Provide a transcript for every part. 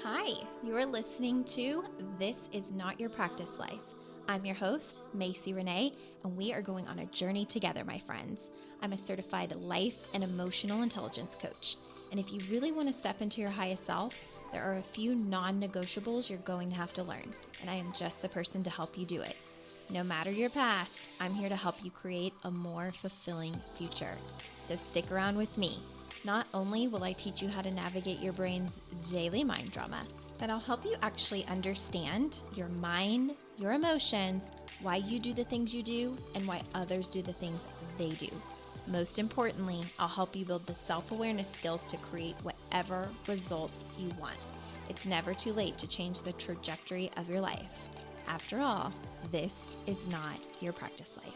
Hi, you're listening to This Is Not Your Practice Life. I'm your host, Macy Renee, and we are going on a journey together, my friends. I'm a certified life and emotional intelligence coach. And if you really want to step into your highest self, there are a few non-negotiables you're going to have to learn, and I am just the person to help you do it. No matter your past, I'm here to help you create a more fulfilling future. So stick around with me. Not only will I teach you how to navigate your brain's daily mind drama, but I'll help you actually understand your mind, your emotions, why you do the things you do, and why others do the things they do. Most importantly, I'll help you build the self-awareness skills to create whatever results you want. It's never too late to change the trajectory of your life. After all, this is not your practice life.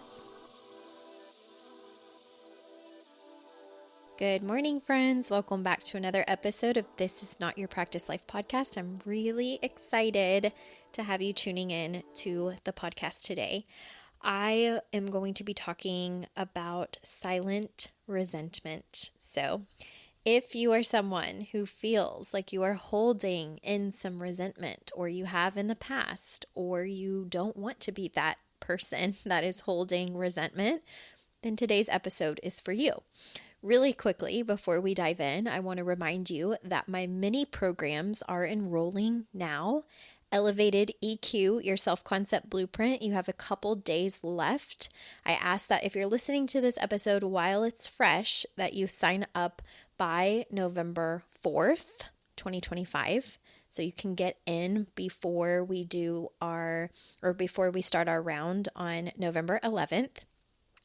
Good morning, friends. Welcome back to another episode of This Is Not Your Practice Life podcast. I'm really excited to have you tuning in to the podcast today. I am going to be talking about silent resentment. So, if you are someone who feels like you are holding in some resentment, or you have in the past, or you don't want to be that person that is holding resentment, then today's episode is for you. Really quickly, before we dive in, I want to remind you that my mini programs are enrolling now. Elevated EQ, your self-concept blueprint. You have a couple days left. I ask that if you're listening to this episode while it's fresh, that you sign up by November 4th, 2025. So you can get in before we start our round on November 11th.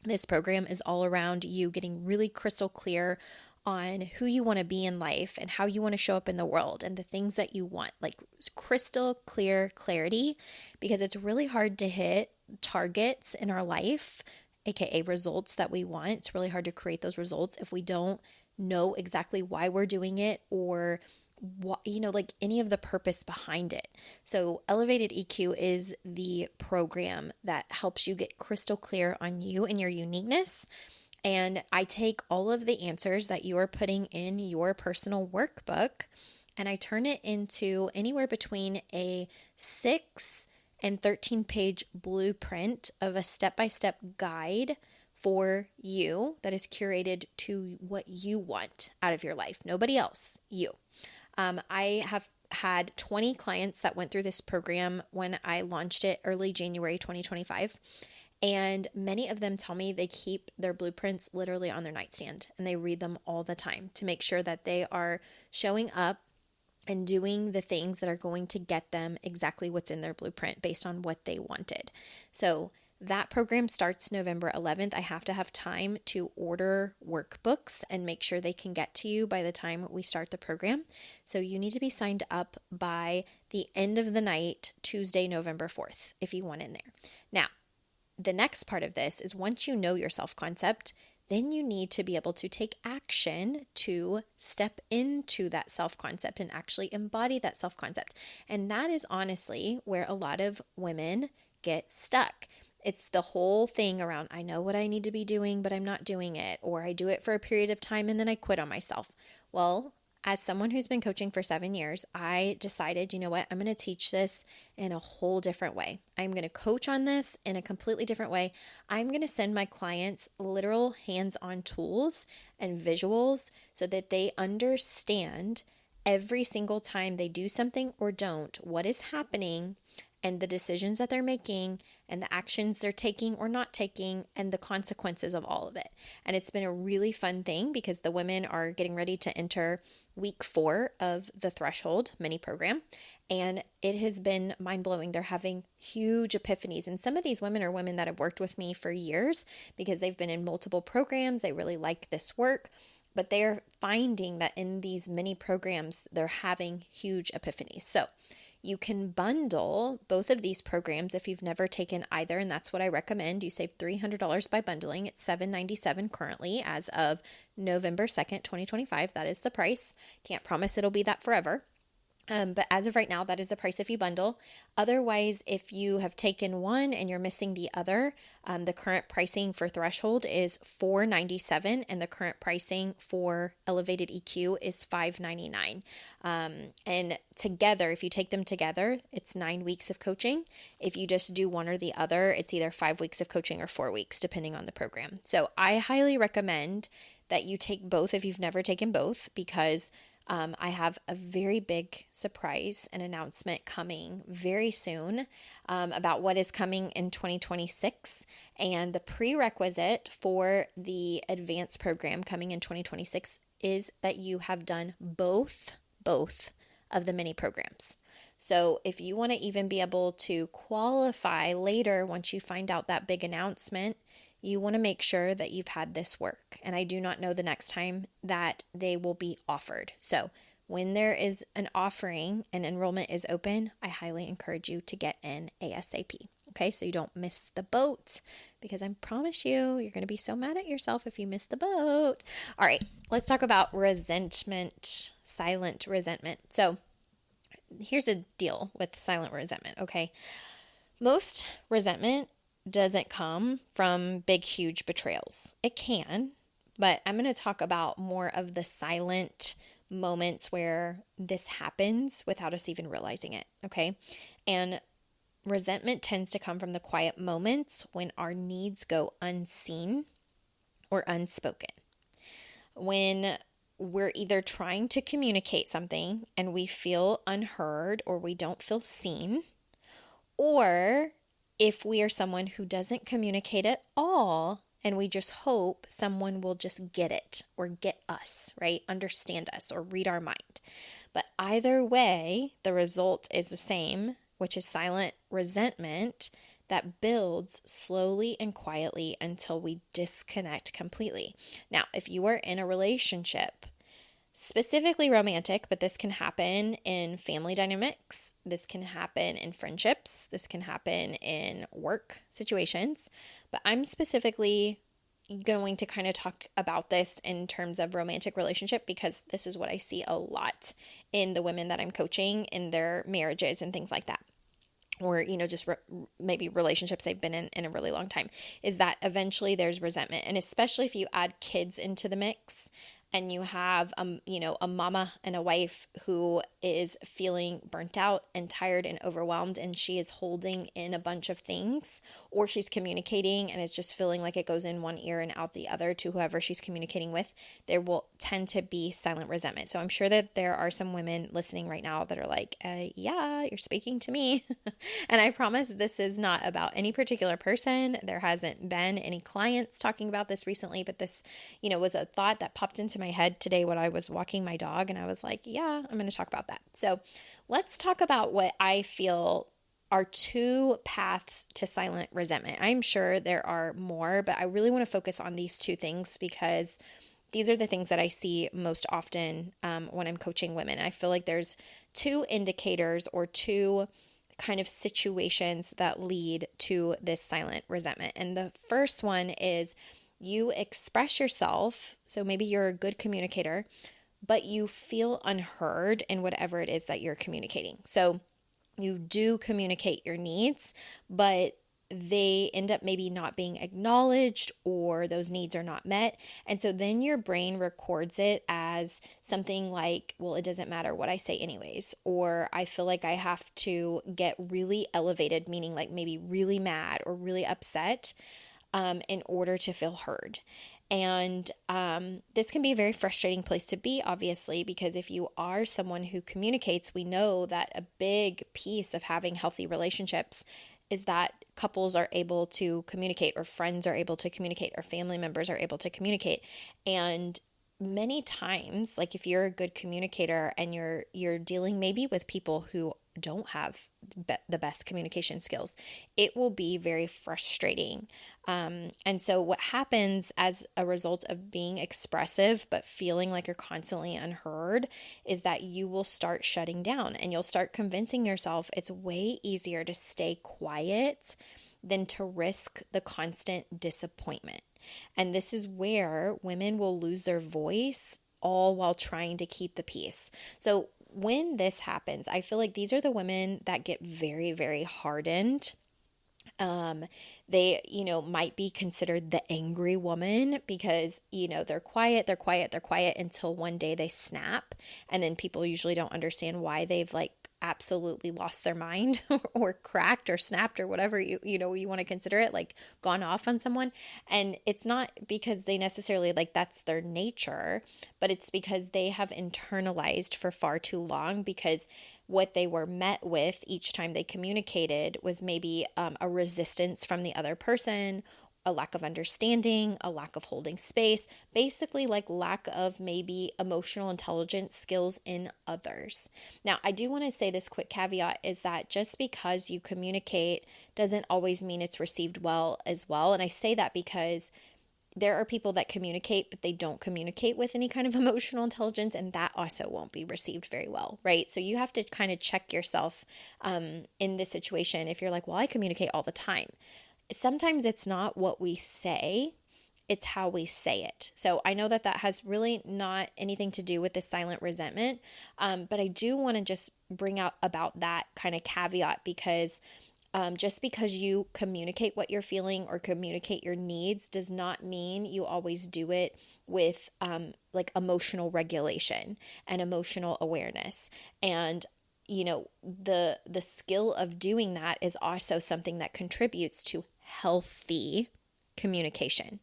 This program is all around you getting really crystal clear on who you want to be in life and how you want to show up in the world and the things that you want, like crystal clear clarity, because it's really hard to hit targets in our life, aka results that we want. It's really hard to create those results if we don't know exactly why we're doing it or what, like any of the purpose behind it. So Elevated EQ is the program that helps you get crystal clear on you and your uniqueness. And I take all of the answers that you are putting in your personal workbook and I turn it into anywhere between a 6 and 13-page blueprint of a step-by-step guide for you that is curated to what you want out of your life. Nobody else, you. I have had 20 clients that went through this program when I launched it early January 2025. And many of them tell me they keep their blueprints literally on their nightstand and they read them all the time to make sure that they are showing up and doing the things that are going to get them exactly what's in their blueprint based on what they wanted. So that program starts November 11th. I have to have time to order workbooks and make sure they can get to you by the time we start the program. So you need to be signed up by the end of the night, Tuesday, November 4th, if you want in there. Now, the next part of this is once you know your self-concept, then you need to be able to take action to step into that self-concept and actually embody that self-concept. And that is honestly where a lot of women get stuck. It's the whole thing around, I know what I need to be doing, but I'm not doing it, or I do it for a period of time and then I quit on myself. Well, as someone who's been coaching for 7 years, I decided, you know what, I'm going to teach this in a whole different way. I'm going to coach on this in a completely different way. I'm going to send my clients literal hands-on tools and visuals so that they understand every single time they do something or don't, what is happening and the decisions that they're making and the actions they're taking or not taking and the consequences of all of it. And it's been a really fun thing because the women are getting ready to enter week 4 of the Threshold mini program. And it has been mind-blowing. They're having huge epiphanies. And some of these women are women that have worked with me for years because they've been in multiple programs. They really like this work. But they're finding that in these mini programs, they're having huge epiphanies. So you can bundle both of these programs if you've never taken either, and that's what I recommend. You save $300 by bundling. It's $797 currently as of November 2nd, 2025. That is the price. Can't promise it'll be that forever. But as of right now, that is the price if you bundle. Otherwise, if you have taken one and you're missing the other, the current pricing for Threshold is $497, and the current pricing for Elevated EQ is $599. And together, if you take them together, it's 9 weeks of coaching. If you just do one or the other, it's either 5 weeks of coaching or 4 weeks, depending on the program. So I highly recommend that you take both if you've never taken both, because I have a very big surprise and announcement coming very soon about what is coming in 2026. And the prerequisite for the advanced program coming in 2026 is that you have done both of the mini programs. So if you want to even be able to qualify later, once you find out that big announcement, you want to make sure that you've had this work. And I do not know the next time that they will be offered. So when there is an offering and enrollment is open, I highly encourage you to get in ASAP. Okay, so you don't miss the boat, because I promise you're going to be so mad at yourself if you miss the boat. All right, let's talk about resentment, silent resentment. So here's the deal with silent resentment, okay? Most resentment doesn't come from big, huge betrayals. It can, but I'm going to talk about more of the silent moments where this happens without us even realizing it, okay? And resentment tends to come from the quiet moments when our needs go unseen or unspoken. When we're either trying to communicate something and we feel unheard or we don't feel seen, or if we are someone who doesn't communicate at all and we just hope someone will just get it or get us, right? Understand us or read our mind. But either way, the result is the same, which is silent resentment that builds slowly and quietly until we disconnect completely. Now, if you are in a relationship, specifically romantic, but this can happen in family dynamics, this can happen in friendships, this can happen in work situations, but I'm specifically going to kind of talk about this in terms of romantic relationship, because this is what I see a lot in the women that I'm coaching in their marriages and things like that. Or, just maybe relationships they've been in a really long time, is that eventually there's resentment. And especially if you add kids into the mix and you have, a mama and a wife who is feeling burnt out and tired and overwhelmed, and she is holding in a bunch of things, or she's communicating and it's just feeling like it goes in one ear and out the other to whoever she's communicating with, there will tend to be silent resentment. So I'm sure that there are some women listening right now that are like, yeah, you're speaking to me. And I promise this is not about any particular person. There hasn't been any clients talking about this recently, but this, was a thought that popped into my head today when I was walking my dog, and I was like, yeah, I'm going to talk about that. So let's talk about what I feel are two paths to silent resentment. I'm sure there are more, but I really want to focus on these two things because these are the things that I see most often when I'm coaching women. I feel like there's two indicators or two kind of situations that lead to this silent resentment. And the first one is you express yourself. So maybe you're a good communicator, but you feel unheard in whatever it is that you're communicating. So you do communicate your needs, but they end up maybe not being acknowledged, or those needs are not met. And so then your brain records it as something like, well, it doesn't matter what I say anyways, or I feel like I have to get really elevated, meaning like maybe really mad or really upset in order to feel heard. And this can be a very frustrating place to be, obviously, because if you are someone who communicates, we know that a big piece of having healthy relationships is that couples are able to communicate, or friends are able to communicate, or family members are able to communicate. And many times, like if you're a good communicator and you're dealing maybe with people who don't have the best communication skills, it will be very frustrating. And so what happens as a result of being expressive but feeling like you're constantly unheard is that you will start shutting down, and you'll start convincing yourself it's way easier to stay quiet than to risk the constant disappointment. And this is where women will lose their voice all while trying to keep the peace. So when this happens, I feel like these are the women that get very, very hardened. They, might be considered the angry woman because, they're quiet, they're quiet, they're quiet until one day they snap. And then people usually don't understand why they've like absolutely lost their mind or cracked or snapped or whatever you want to consider it, like gone off on someone. And it's not because they necessarily like that's their nature, but it's because they have internalized for far too long, because what they were met with each time they communicated was maybe a resistance from the other person, a lack of understanding, a lack of holding space, basically like lack of maybe emotional intelligence skills in others. Now, I do want to say this quick caveat is that just because you communicate doesn't always mean it's received well as well. And I say that because there are people that communicate, but they don't communicate with any kind of emotional intelligence, and that also won't be received very well, right? So you have to kind of check yourself in this situation. If you're like, well, I communicate all the time. Sometimes it's not what we say, it's how we say it. So I know that has really not anything to do with the silent resentment, but I do want to just bring out about that kind of caveat, because just because you communicate what you're feeling or communicate your needs does not mean you always do it with like emotional regulation and emotional awareness. And the skill of doing that is also something that contributes to healthy communication.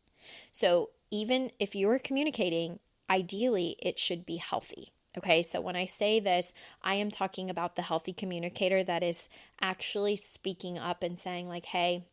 So even if you're communicating, ideally it should be healthy. Okay, so when I say this, I am talking about the healthy communicator that is actually speaking up and saying like, hey,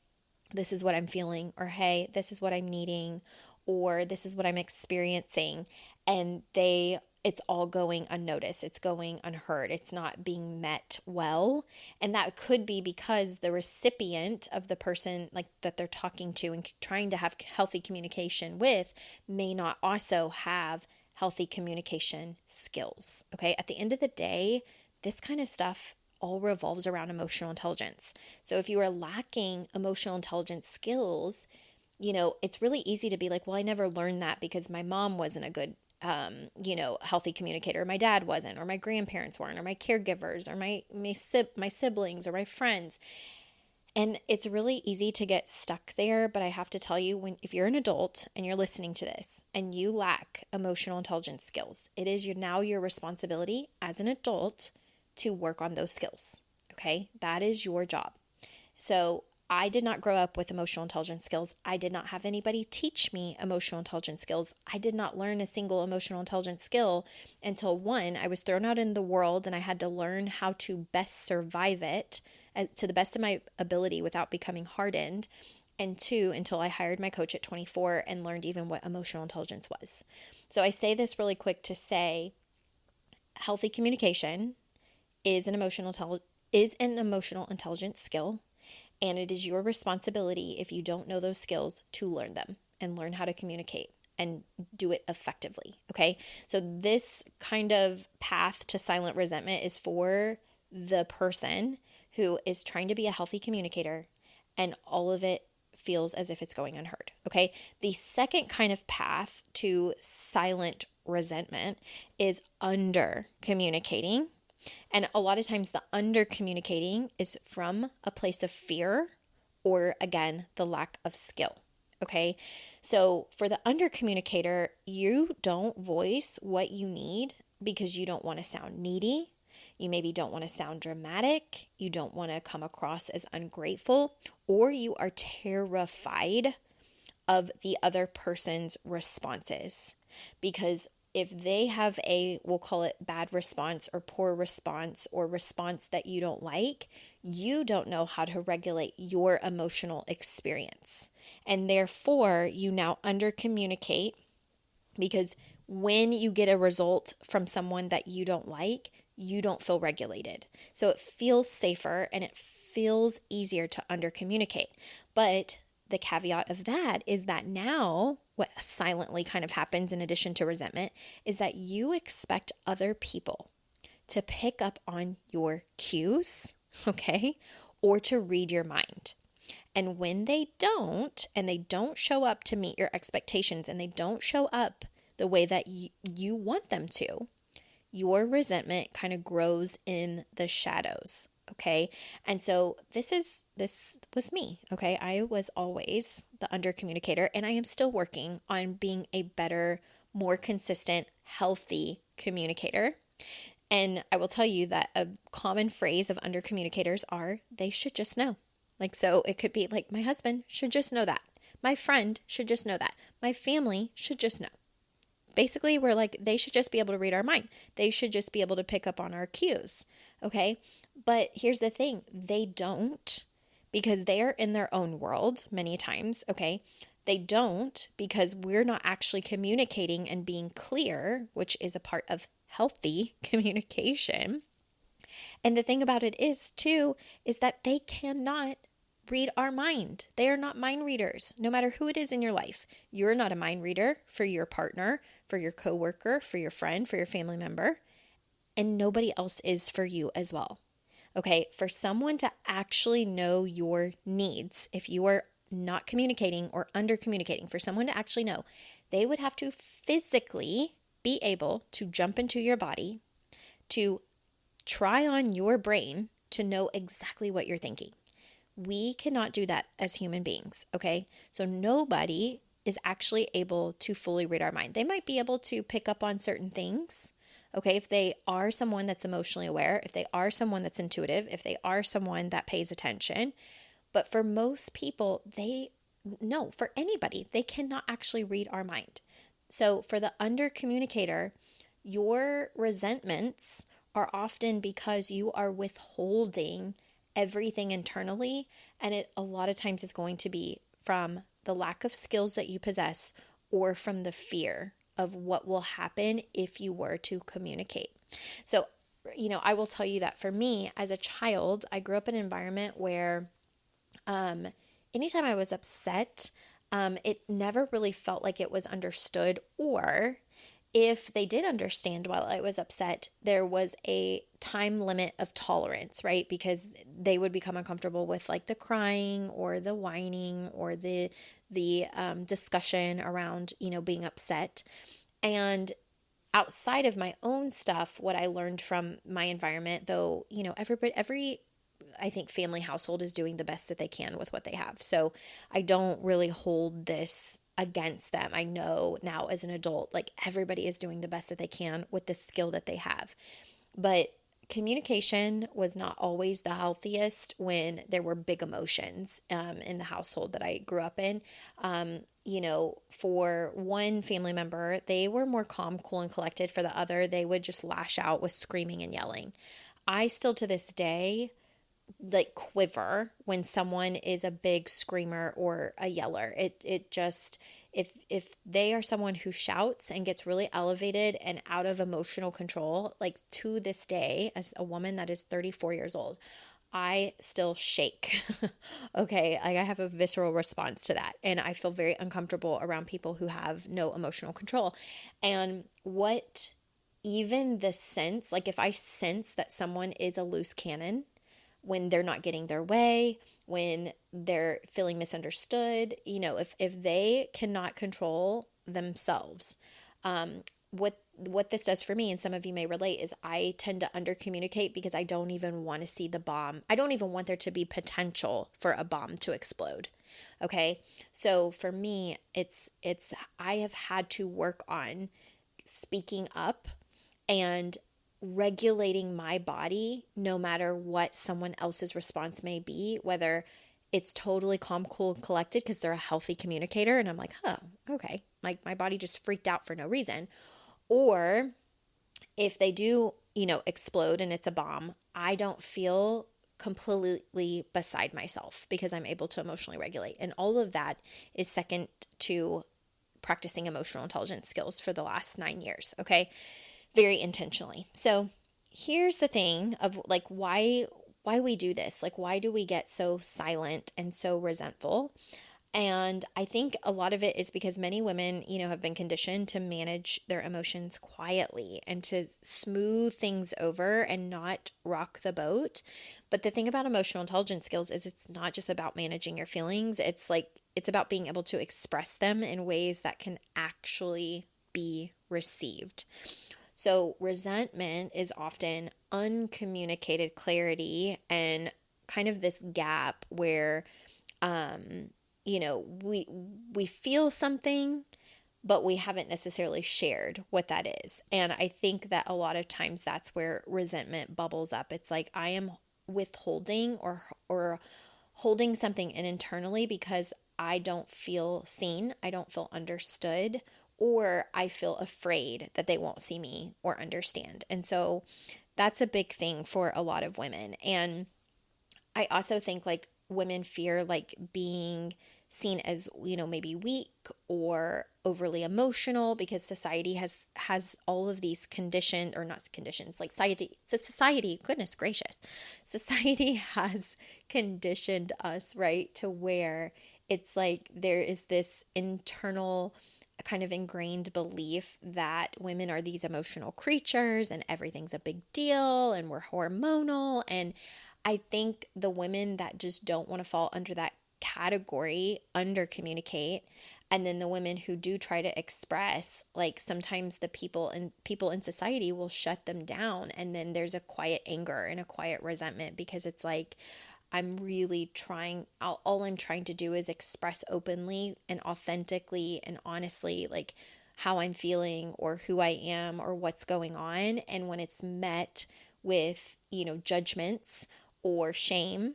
this is what I'm feeling, or hey, this is what I'm needing, or this is what I'm experiencing. And it's all going unnoticed. It's going unheard. It's not being met well. And that could be because the recipient of the person like that they're talking to and trying to have healthy communication with may not also have healthy communication skills. Okay. At the end of the day, this kind of stuff all revolves around emotional intelligence. So if you are lacking emotional intelligence skills, it's really easy to be like, well, I never learned that because my mom wasn't a good healthy communicator. My dad wasn't, or my grandparents weren't, or my caregivers, or my siblings, or my friends. And it's really easy to get stuck there. But I have to tell you, if you're an adult and you're listening to this and you lack emotional intelligence skills, it is now your responsibility as an adult to work on those skills. Okay. That is your job. So I did not grow up with emotional intelligence skills. I did not have anybody teach me emotional intelligence skills. I did not learn a single emotional intelligence skill until one, I was thrown out in the world and I had to learn how to best survive it to the best of my ability without becoming hardened. And two, until I hired my coach at 24 and learned even what emotional intelligence was. So I say this really quick to say healthy communication is an emotional intelligence skill. And it is your responsibility, if you don't know those skills, to learn them and learn how to communicate and do it effectively. Okay. So this kind of path to silent resentment is for the person who is trying to be a healthy communicator and all of it feels as if it's going unheard. Okay. The second kind of path to silent resentment is under communicating. And a lot of times the under communicating is from a place of fear or, again, the lack of skill. Okay. So for the under communicator, you don't voice what you need because you don't want to sound needy. You maybe don't want to sound dramatic. You don't want to come across as ungrateful, or you are terrified of the other person's responses, because if they have we'll call it bad response or poor response or response that you don't like, you don't know how to regulate your emotional experience. And therefore, you now under communicate, because when you get a result from someone that you don't like, you don't feel regulated. So it feels safer and it feels easier to under communicate. But the caveat of that is that now what silently kind of happens in addition to resentment is that you expect other people to pick up on your cues, okay, or to read your mind. And when they don't, and they don't show up to meet your expectations, and they don't show up the way that you want them to, your resentment kind of grows in the shadows. Okay. And so this was me. Okay. I was always the under communicator, and I am still working on being a better, more consistent, healthy communicator. And I will tell you that a common phrase of under communicators are, they should just know. Like, so it could be like, my husband should just know that. My friend should just know that. My family should just know. Basically, we're like, they should just be able to read our mind. They should just be able to pick up on our cues. Okay. But here's the thing, they don't, because they are in their own world many times. Okay. They don't, because we're not actually communicating and being clear, which is a part of healthy communication. And the thing about it is, too, is that they cannot read our mind. They are not mind readers, no matter who it is in your life. You're not a mind reader for your partner, for your coworker, for your friend, for your family member, and nobody else is for you as well. Okay, for someone to actually know your needs, if you are not communicating or under communicating, for someone to actually know, they would have to physically be able to jump into your body, to try on your brain to know exactly what you're thinking. We cannot do that as human beings, okay? So nobody is actually able to fully read our mind. They might be able to pick up on certain things, okay? If they are someone that's emotionally aware, if they are someone that's intuitive, if they are someone that pays attention. But for most people, no, for anybody, they cannot actually read our mind. So for the under communicator, your resentments are often because you are withholding everything internally, and it a lot of times is going to be from the lack of skills that you possess or from the fear of what will happen if you were to communicate. So, I will tell you that for me as a child, I grew up in an environment where anytime I was upset, it never really felt like it was understood, or if they did understand while I was upset, there was a time limit of tolerance, right? Because they would become uncomfortable with like the crying or the whining or the discussion around, being upset. And outside of my own stuff, what I learned from my environment, though, every I think family household is doing the best that they can with what they have. So I don't really hold this against them. I know now as an adult, like everybody is doing the best that they can with the skill that they have. But communication was not always the healthiest when there were big emotions in the household that I grew up in. For one family member, they were more calm, cool, and collected. For the other, they would just lash out with screaming and yelling. I still to this day like quiver when someone is a big screamer or a yeller. It just, if they are someone who shouts and gets really elevated and out of emotional control, like to this day, as a woman that is 34 years old, I still shake. Okay, like I have a visceral response to that, and I feel very uncomfortable around people who have no emotional control. And even the sense, like if I sense that someone is a loose cannon, when they're not getting their way, when they're feeling misunderstood, if they cannot control themselves, what this does for me, and some of you may relate, is I tend to under communicate because I don't even want to see the bomb. I don't even want there to be potential for a bomb to explode. Okay. So for me, I have had to work on speaking up and regulating my body no matter what someone else's response may be, whether it's totally calm, cool, and collected because they're a healthy communicator and I'm like, oh, okay, like my body just freaked out for no reason. Or if they do, explode and it's a bomb, I don't feel completely beside myself because I'm able to emotionally regulate. And all of that is second to practicing emotional intelligence skills for the last 9 years. Okay. Very intentionally. So here's the thing of like why we do this. Like, why do we get so silent and so resentful? And I think a lot of it is because many women, have been conditioned to manage their emotions quietly and to smooth things over and not rock the boat. But the thing about emotional intelligence skills is it's not just about managing your feelings. It's about being able to express them in ways that can actually be received. So resentment is often uncommunicated clarity and kind of this gap where um, we feel something, but we haven't necessarily shared what that is. And I think that a lot of times that's where resentment bubbles up. It's like I am withholding or holding something in internally because I don't feel seen, I don't feel understood, or I feel afraid that they won't see me or understand. And so that's a big thing for a lot of women. And I also think like women fear like being seen as, maybe weak or overly emotional because society has all of these conditioned, or not conditions, like society, goodness gracious. Society has conditioned us, right, to where it's like there is this internal kind of ingrained belief that women are these emotional creatures and everything's a big deal and we're hormonal. And I think the women that just don't want to fall under that category under communicate, and then the women who do try to express, like sometimes the people in society will shut them down, and then there's a quiet anger and a quiet resentment because it's like I'm really trying, all I'm trying to do is express openly and authentically and honestly, like how I'm feeling or who I am or what's going on. And when it's met with, judgments or shame,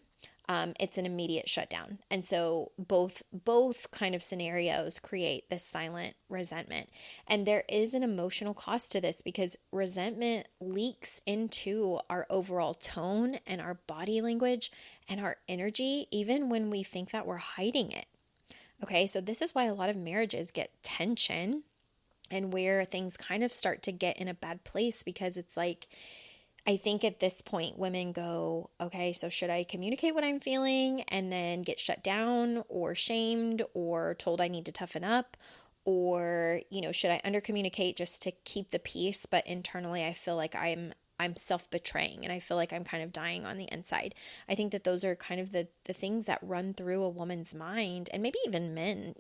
it's an immediate shutdown. And so both kind of scenarios create this silent resentment. And there is an emotional cost to this because resentment leaks into our overall tone and our body language and our energy, even when we think that we're hiding it. Okay, so this is why a lot of marriages get tension and where things kind of start to get in a bad place because it's like, I think at this point, women go, okay, so should I communicate what I'm feeling and then get shut down or shamed or told I need to toughen up? Or, should I under communicate just to keep the peace? But internally, I feel like I'm self-betraying and I feel like I'm kind of dying on the inside. I think that those are kind of the things that run through a woman's mind and maybe even men,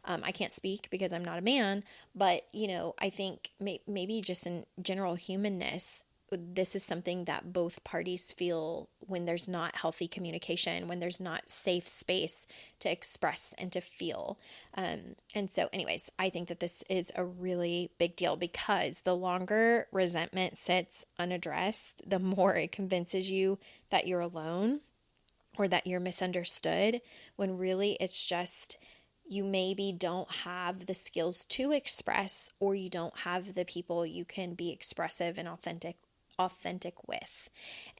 I can't speak because I'm not a man, but, I think maybe just in general humanness, this is something that both parties feel when there's not healthy communication, when there's not safe space to express and to feel. And so, anyways, I think that this is a really big deal because the longer resentment sits unaddressed, the more it convinces you that you're alone or that you're misunderstood, when really it's just you maybe don't have the skills to express or you don't have the people you can be expressive and authentic with.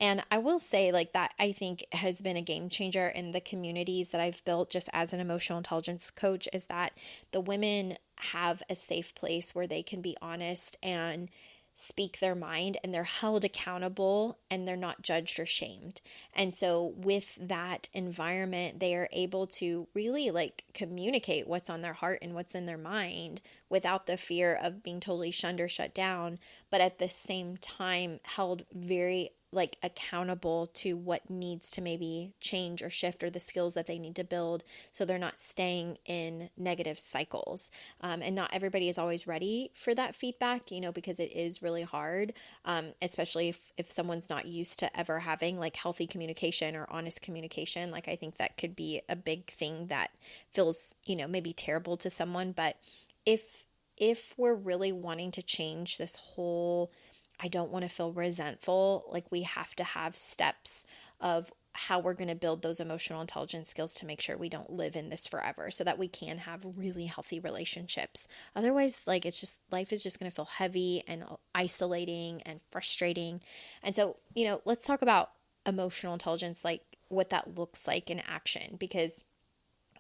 And I will say like that I think has been a game changer in the communities that I've built just as an emotional intelligence coach, is that the women have a safe place where they can be honest and speak their mind and they're held accountable and they're not judged or shamed. And so with that environment, they are able to really like communicate what's on their heart and what's in their mind without the fear of being totally shunned or shut down, but at the same time held very like accountable to what needs to maybe change or shift or the skills that they need to build so they're not staying in negative cycles. And not everybody is always ready for that feedback, because it is really hard, especially if someone's not used to ever having like healthy communication or honest communication. Like I think that could be a big thing that feels, maybe terrible to someone. But if we're really wanting to change this whole I don't want to feel resentful, like we have to have steps of how we're going to build those emotional intelligence skills to make sure we don't live in this forever so that we can have really healthy relationships. Otherwise, like it's just life is just going to feel heavy and isolating and frustrating. And so, let's talk about emotional intelligence, like what that looks like in action, because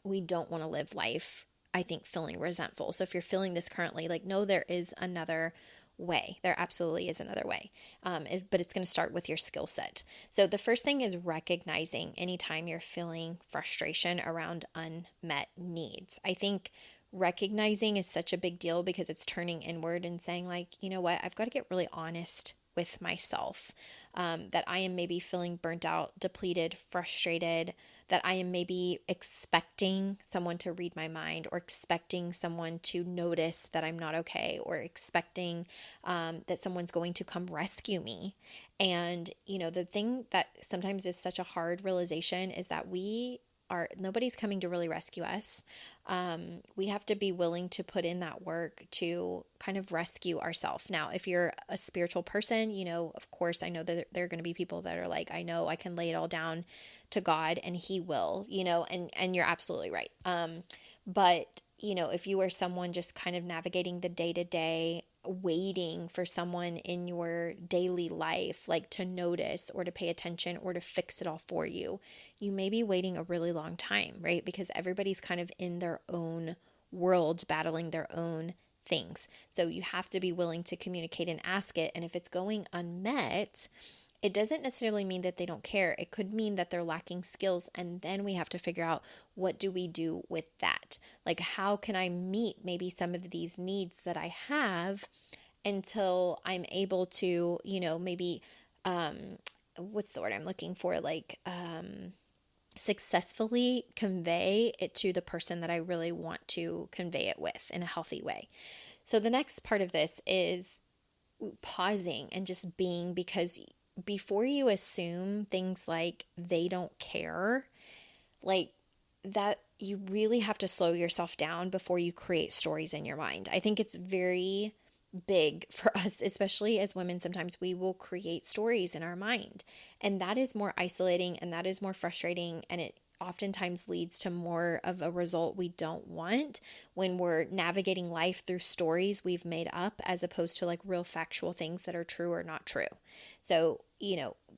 we don't want to live life, I think, feeling resentful. So if you're feeling this currently, like, no, there is another way. There absolutely is another way. But it's going to start with your skill set. So the first thing is recognizing anytime you're feeling frustration around unmet needs. I think recognizing is such a big deal because it's turning inward and saying like, you know what, I've got to get really honest with myself, that I am maybe feeling burnt out, depleted, frustrated, that I am maybe expecting someone to read my mind, or expecting someone to notice that I'm not okay, or expecting that someone's going to come rescue me. And, the thing that sometimes is such a hard realization is that nobody's coming to really rescue us. We have to be willing to put in that work to kind of rescue ourselves. Now, if you're a spiritual person, of course, I know that there are going to be people that are like, I know I can lay it all down to God and He will, and you're absolutely right. But if you are someone just kind of navigating the day to day, waiting for someone in your daily life, like to notice or to pay attention or to fix it all for you, you may be waiting a really long time, right? Because everybody's kind of in their own world, battling their own things. So you have to be willing to communicate and ask it. And if it's going unmet, it doesn't necessarily mean that they don't care. It could mean that they're lacking skills. And then we have to figure out, what do we do with that? Like, how can I meet maybe some of these needs that I have until I'm able to, maybe, what's the word I'm looking for? Like, successfully convey it to the person that I really want to convey it with in a healthy way. So the next part of this is pausing and just being, because before you assume things like they don't care, like that, you really have to slow yourself down before you create stories in your mind. I think it's very big for us, especially as women. Sometimes we will create stories in our mind, and that is more isolating and that is more frustrating, and it oftentimes leads to more of a result we don't want when we're navigating life through stories we've made up, as opposed to like real factual things that are true or not true. So,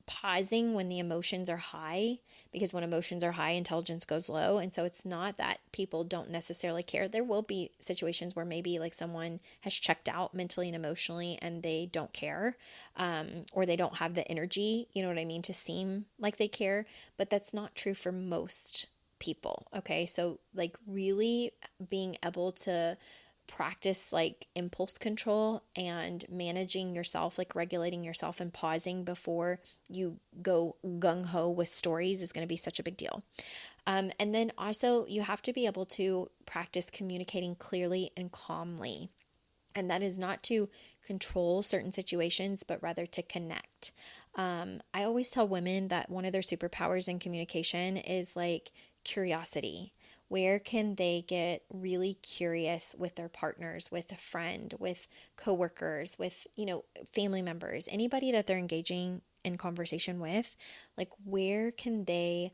pausing when the emotions are high, because when emotions are high, intelligence goes low. And so it's not that people don't necessarily care. There will be situations where maybe like someone has checked out mentally and emotionally and they don't care, or they don't have the energy, you know what I mean, to seem like they care. But that's not true for most people. Okay. So like really being able to practice like impulse control and managing yourself, like regulating yourself and pausing before you go gung-ho with stories, is going to be such a big deal. And then also you have to be able to practice communicating clearly and calmly. And that is not to control certain situations, but rather to connect. I always tell women that one of their superpowers in communication is like curiosity. Where can they get really curious with their partners, with a friend, with coworkers, with, family members, anybody that they're engaging in conversation with? Like, where can they,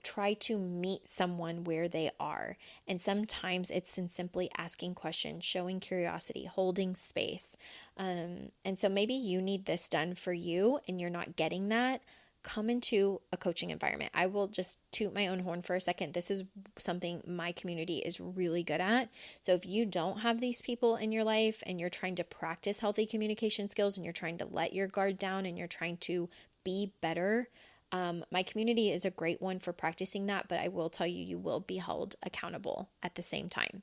try to meet someone where they are? And sometimes it's in simply asking questions, showing curiosity, holding space. And so maybe you need this done for you and you're not getting that. Come into a coaching environment. I will just toot my own horn for a second. This is something my community is really good at. So if you don't have these people in your life and you're trying to practice healthy communication skills and you're trying to let your guard down and you're trying to be better, my community is a great one for practicing that, but I will tell you, you will be held accountable at the same time.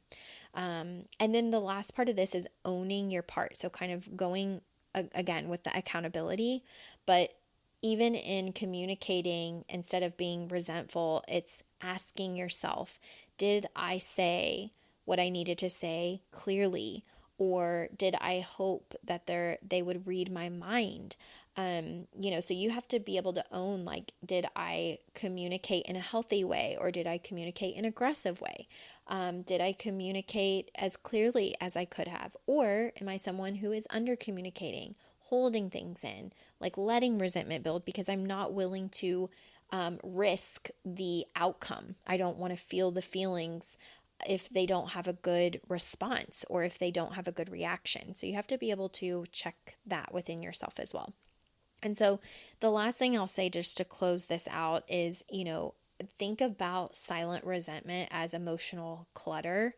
And then the last part of this is owning your part. So kind of going again with the accountability, but even in communicating, instead of being resentful, it's asking yourself, did I say what I needed to say clearly? Or did I hope that they would read my mind? So you have to be able to own, like, did I communicate in a healthy way, or did I communicate in an aggressive way? Did I communicate as clearly as I could have? Or am I someone who is under communicating, holding things in, like letting resentment build because I'm not willing to risk the outcome? I don't want to feel the feelings if they don't have a good response or if they don't have a good reaction. So you have to be able to check that within yourself as well. And so the last thing I'll say just to close this out is, think about silent resentment as emotional clutter.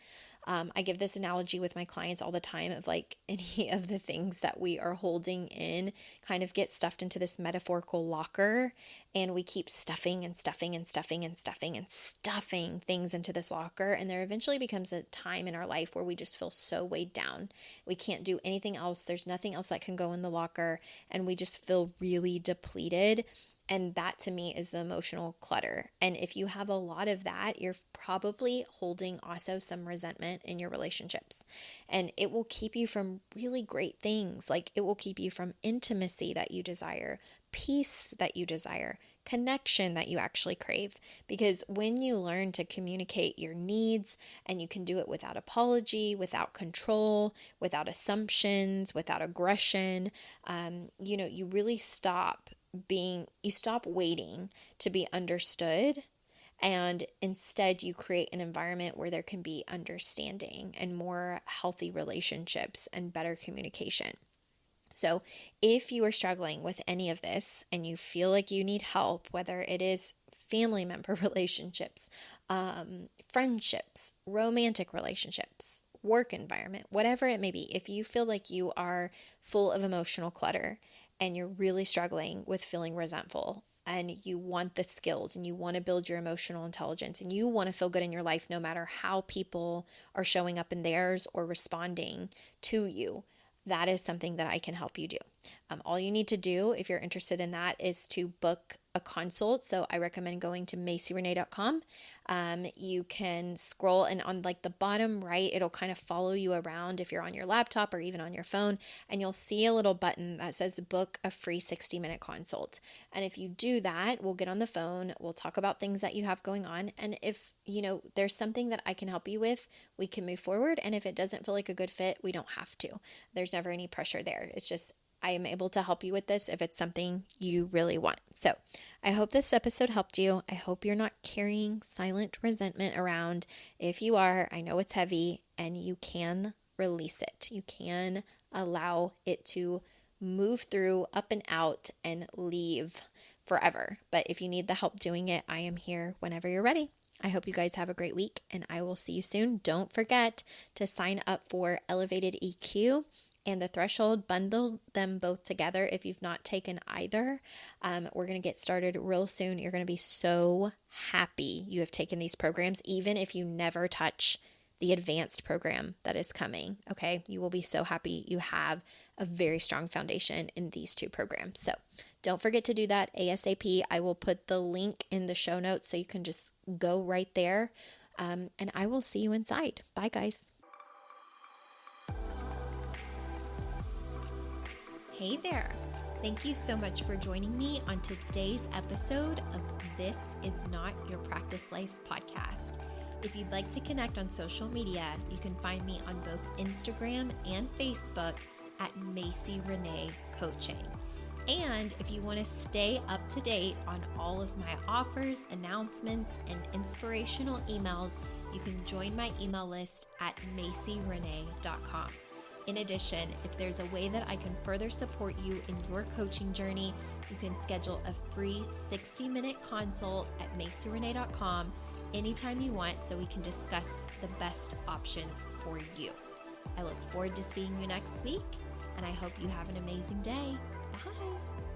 I give this analogy with my clients all the time of like any of the things that we are holding in kind of get stuffed into this metaphorical locker, and we keep stuffing and stuffing and stuffing and stuffing and stuffing things into this locker. And there eventually becomes a time in our life where we just feel so weighed down. We can't do anything else. There's nothing else that can go in the locker, and we just feel really depleted. And that to me is the emotional clutter. And if you have a lot of that, you're probably holding also some resentment in your relationships. And it will keep you from really great things. Like it will keep you from intimacy that you desire, peace that you desire, connection that you actually crave. Because when you learn to communicate your needs, and you can do it without apology, without control, without assumptions, without aggression, you really you stop waiting to be understood, and instead you create an environment where there can be understanding and more healthy relationships and better communication. So if you are struggling with any of this and you feel like you need help, whether it is family member relationships, friendships, romantic relationships, work environment, whatever it may be, if you feel like you are full of emotional clutter and you're really struggling with feeling resentful, and you want the skills and you want to build your emotional intelligence and you want to feel good in your life no matter how people are showing up in theirs or responding to you, that is something that I can help you do. All you need to do if you're interested in that is to book a consult. So I recommend going to MacyRenee.com. You can scroll, and on like the bottom right, it'll kind of follow you around if you're on your laptop or even on your phone, and you'll see a little button that says book a free 60-minute consult. And if you do that, we'll get on the phone, we'll talk about things that you have going on, and if there's something that I can help you with, we can move forward. And if it doesn't feel like a good fit, we don't have to. There's never any pressure there. It's just I am able to help you with this if it's something you really want. So I hope this episode helped you. I hope you're not carrying silent resentment around. If you are, I know it's heavy, and you can release it. You can allow it to move through, up and out, and leave forever. But if you need the help doing it, I am here whenever you're ready. I hope you guys have a great week, and I will see you soon. Don't forget to sign up for Elevated EQ and the Threshold. Bundle them both together if you've not taken either. We're going to get started real soon. You're going to be so happy you have taken these programs, even if you never touch the advanced program that is coming. Okay, you will be so happy you have a very strong foundation in these two programs. So don't forget to do that ASAP. I will put the link in the show notes so you can just go right there. And I will see you inside. Bye, guys. Hey there. Thank you so much for joining me on today's episode of This Is Not Your Practice Life podcast. If you'd like to connect on social media, you can find me on both Instagram and Facebook at Macy Renee Coaching. And if you want to stay up to date on all of my offers, announcements, and inspirational emails, you can join my email list at MacyRenee.com. In addition, if there's a way that I can further support you in your coaching journey, you can schedule a free 60-minute consult at MacyRenee.com anytime you want so we can discuss the best options for you. I look forward to seeing you next week, and I hope you have an amazing day. Bye.